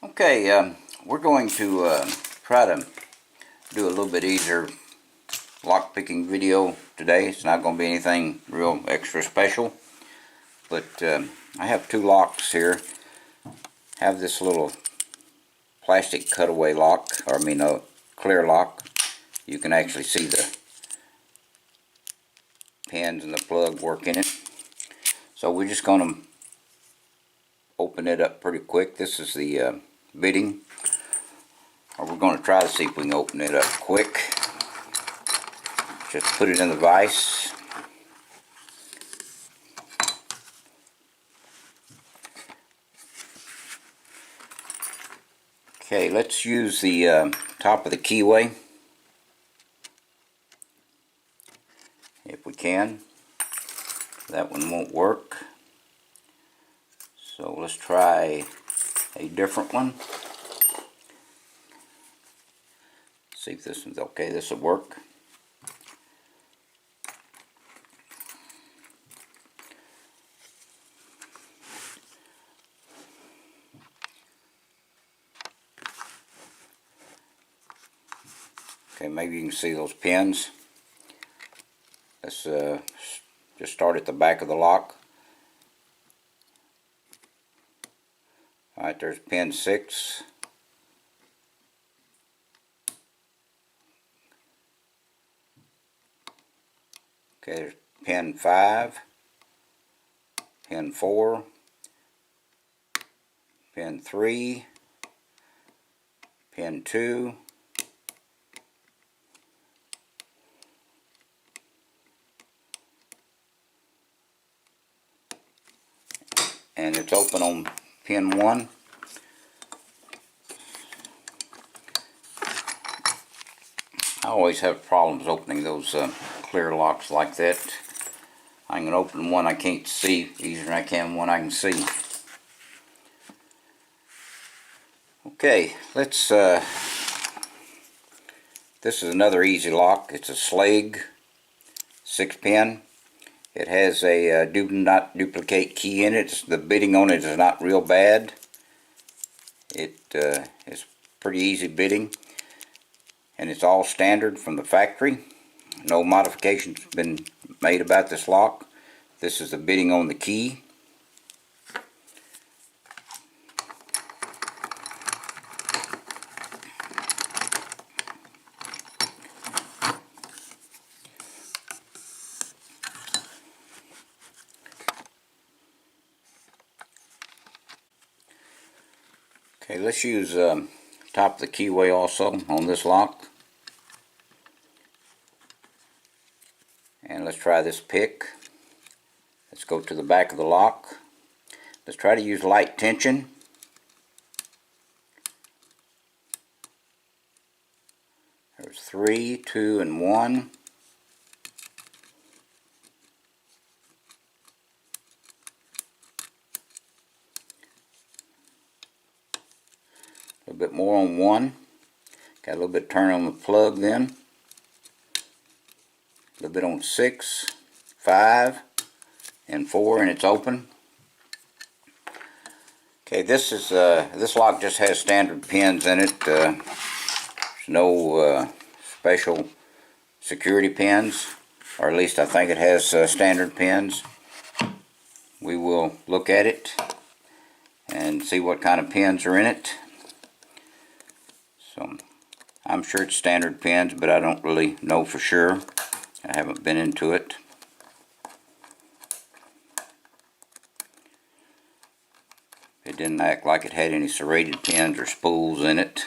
Okay, we're going to try to do a little bit easier lock picking video today. It's not going to be anything real extra special, but I have two locks here. Have this little plastic cutaway lock, or a clear lock. You can actually see the pins and the plug work in it. So we're just going to open it up pretty quick. This is the bitting, or we're going to try to see if we can open it up quick. Just put it in the vise. Okay, let's use the top of the keyway if we can. That one won't work, so let's try a different one. See if this one's okay. This will work. Okay, maybe you can see those pins. Let's just start at the back of the lock. Alright, there's pin 6. Okay, there's pin 5, pin 4, pin 3, pin 2, and it's open on pin 1. I always have problems opening those clear locks like that. I can open one I can't see easier than I can one I can see. Okay, let's this is another easy lock. It's a Schlage 6-pin. It has a do not duplicate key in it. The bitting on it is not real bad. It is pretty easy bitting, and it's all standard from the factory. No modifications have been made about this lock. This is the bitting on the key. Okay, let's use top of the keyway also on this lock. And let's try this pick. Let's go to the back of the lock. Let's try to use light tension. There's 3, 2, and 1. A little bit more on 1. Got a little bit of turn on the plug then. A little bit on 6, 5, and 4, and it's open. Okay, this lock just has standard pins in it. There's no special security pins, or at least I think it has standard pins. We will look at it and see what kind of pins are in it. So I'm sure it's standard pins, but I don't really know for sure. I haven't been into it. It didn't act like it had any serrated pins or spools in it.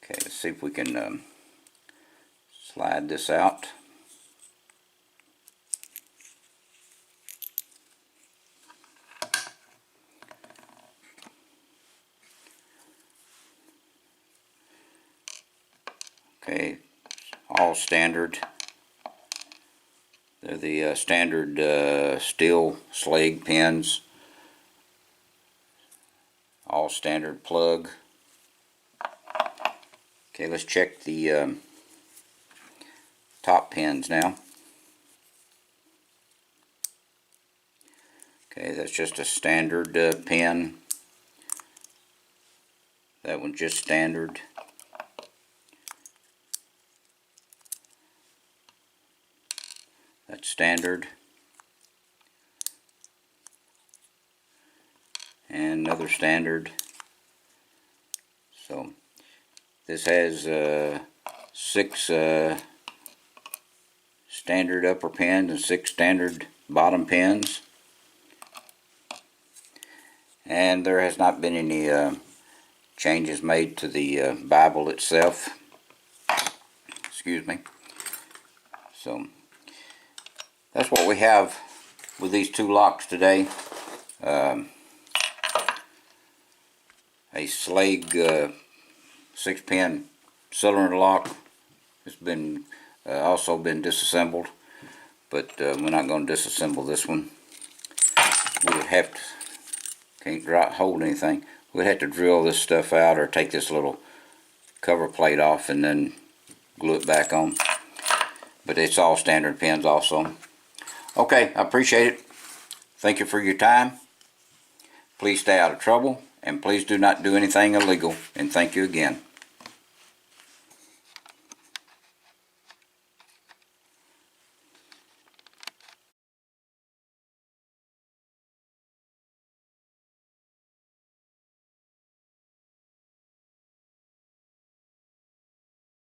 Okay, let's see if we can slide this out. Okay, all standard. They're the standard steel Schlage pins. All standard plug. Okay, let's check the top pins now. That's just a standard pin. That one's just standard. That's standard. And another standard. So this has 6 standard upper pins and 6 standard bottom pins. And there has not been any changes made to the Bible itself. Excuse me. So that's what we have with these 2 locks today. A Schlage 6-pin cylinder lock. It's been also been disassembled, but we're not going to disassemble this one. We would have to, can't hold anything. We'd have to drill this stuff out or take this little cover plate off and then glue it back on. But it's all standard pins also. Okay, I appreciate it. Thank you for your time. Please stay out of trouble, and please do not do anything illegal. And thank you again.